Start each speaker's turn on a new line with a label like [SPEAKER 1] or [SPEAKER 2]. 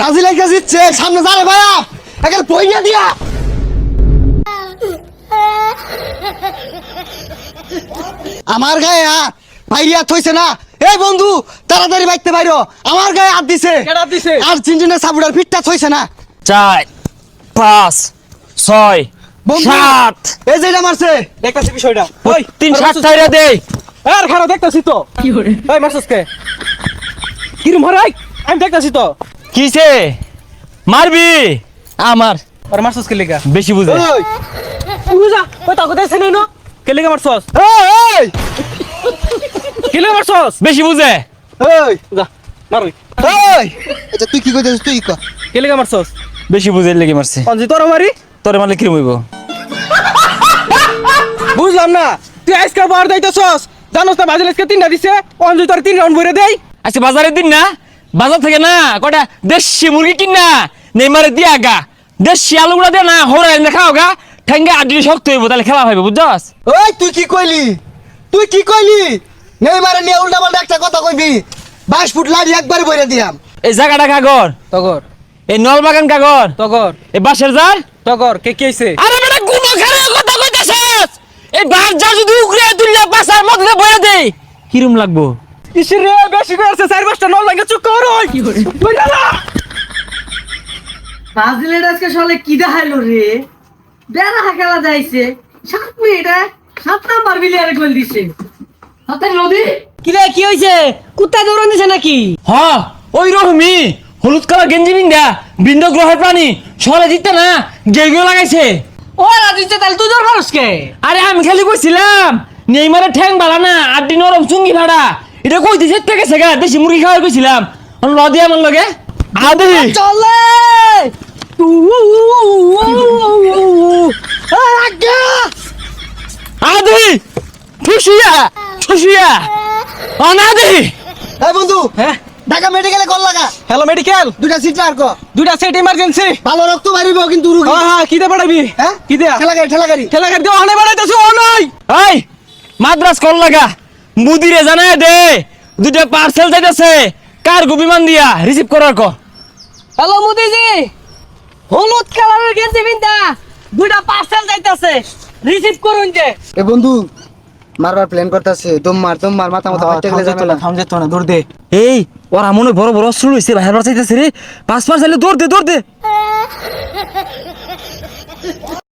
[SPEAKER 1] Brazil একা জিতছে সামনে যারে ভাইয়া একের পয়সা দিয়া আমার গায়ে ভাইয়া থইছে না। এই বন্ধু তাড়াতাড়ি বাইতে বাইরো, আমার গায়ে হাত দিছে।
[SPEAKER 2] কেডা দিছে?
[SPEAKER 1] আর্জেন্টিনা সাপোর্টার ফিটটা থইছে না।
[SPEAKER 3] 4 5 6
[SPEAKER 1] বন্ধু
[SPEAKER 3] 7
[SPEAKER 1] এই যে এটা মারছে
[SPEAKER 2] দেখতাছি বিষয়টা। ওই
[SPEAKER 3] 3 7 টাইরা দে।
[SPEAKER 2] আর খারাপ দেখতাছি তো। কি করে? ওই মারছস কে? কিরম হরাই? আমি দেখতাছি তো।
[SPEAKER 3] কিসে মারবি আমার
[SPEAKER 2] আর মারছস কে লাগা?
[SPEAKER 3] বেশি বুঝে।
[SPEAKER 1] ওই
[SPEAKER 2] বুঝা, ওই তাকো দেছে নাই না? কে লাগা মারছস?
[SPEAKER 1] এই
[SPEAKER 2] কে লাগা মারছস?
[SPEAKER 3] বেশি বুঝে।
[SPEAKER 1] এই
[SPEAKER 2] যা, মার ওই।
[SPEAKER 1] এই এটা তুই কি কইতেছিস তুই কর।
[SPEAKER 2] কে লাগা মারছস?
[SPEAKER 3] বেশি বুঝে লেগে মারছে।
[SPEAKER 2] অঞ্জি তোর মারি?
[SPEAKER 3] তোরে মারলে কিরম হইব?
[SPEAKER 2] বুঝলাম না। তুই আজকে বার দাইতেছস। জানোস না বাজিল আজকে 3টা দিছে। অঞ্জি তোর 3 রাউন্ড বইরে দেই।
[SPEAKER 3] আজকে বাজারের দিন না, বাজার থেকে না কটা দেশি মুরগি কিনা নেইমারে দিয়া গা, দেশি আলুগুলা দে না হরাই না খাও গা, ঠেঙ্গা আড্ডি শক্ত হইব, তাহলে খেলা হইব, বুঝছস?
[SPEAKER 1] ওই তুই কি কইলি? তুই কি কইলি? নেইমারে নিয়ে উল্টা পাল্টা একটা কথা কইবি। 22 ফুট লাড়ি একবার বইরে দিয়াম।
[SPEAKER 3] এই জায়গাটা কাগর,
[SPEAKER 2] তগর,
[SPEAKER 3] এই নলবাগান কাগর,
[SPEAKER 2] তগর,
[SPEAKER 3] এই বাঁশের জার।
[SPEAKER 2] তগর, কে কি হইছে?
[SPEAKER 3] আরে বেটা গুনো খেলে কথা কইতাছস? এই বাঁশ জার যদি উগরে তুললে বাসার মধ্যে বইরে দেই, কিরম লাগবো?
[SPEAKER 2] ইসরে বেশি কইছে 4-5টা নল লাগে চুপ কর ওই। কি করে? ওই না।
[SPEAKER 4] ব্রাজিলের আজকে সালে কি দেখাইলো রে? বেড়া খেলা যাইছে 7 মিনিটে 7 নাম্বার বিলিয়ারে গোল দিছে। হাতে নদী
[SPEAKER 5] কি রে কি হইছে? কুত্তা দৌড়ান দিছে নাকি?
[SPEAKER 3] হ ওই রকমই হলুদ কালার গেঞ্জি বিন্দা বিন্দু গ্রহের প্রাণী সরে দিতে না গেগো লাগাইছে।
[SPEAKER 5] ও রাজিতে তাহলে তুই দৌড় পারস কে?
[SPEAKER 3] আরে আমি খালি কইছিলাম নেইমারে ঠ্যাং বালা না আড্ডি নরম চুঙ্গি ভাড়া এটা কইতে সেটা গেছে গা, দেশি মুরগি খাওয়ার কইছিলাম লদি আমার লগে আদি
[SPEAKER 5] চলে
[SPEAKER 3] আদি খুশিয়া খুশিয়া অনাদি।
[SPEAKER 1] এই বন্ধু
[SPEAKER 2] হ্যাঁ,
[SPEAKER 1] ঢাকা মেডিকেলে কল লাগা।
[SPEAKER 2] Hello medical.
[SPEAKER 1] দুইটা সিট আর কো।
[SPEAKER 2] দুইটা সেট ইমার্জেন্সি।
[SPEAKER 1] ভালো রক্ত বাড়িব কিন্তু রুগী।
[SPEAKER 2] হ্যাঁ হ্যাঁ, কি দে পড়াবি?
[SPEAKER 1] হ্যাঁ
[SPEAKER 2] কি দে?
[SPEAKER 1] ঠেলা গাড়ি ঠেলা গাড়ি।
[SPEAKER 2] ঠেলা গাড়ি দিয়ে অনে বাড়াইতাছি ও নাই।
[SPEAKER 3] এই মাদ্রাস কল লাগা মুদিরে জানায় দে দুইটা পার্সেল যাইতাছে কার্গো বিমান দিয়া রিসিভ করার ক।
[SPEAKER 5] হ্যালো মোদিজি, হলুদ কালারের গেঞ্জি বিন্দা দুইটা পার্সেল যাইতাছে, রিসিভ করুন যে।
[SPEAKER 1] এ বন্ধু মারবার প্ল্যান করতেছে। দম মার মাথা মাথা ফাটতে গেলে যাবে না।
[SPEAKER 2] থাম যেত না, দৌড় দে।
[SPEAKER 3] এই ওরা মনে বড় বড় অস্ত্র লইছে বাইরে চাইতেছে রে, পাঁচ পাঁচ চাইলে দৌড় দে দৌড় দে।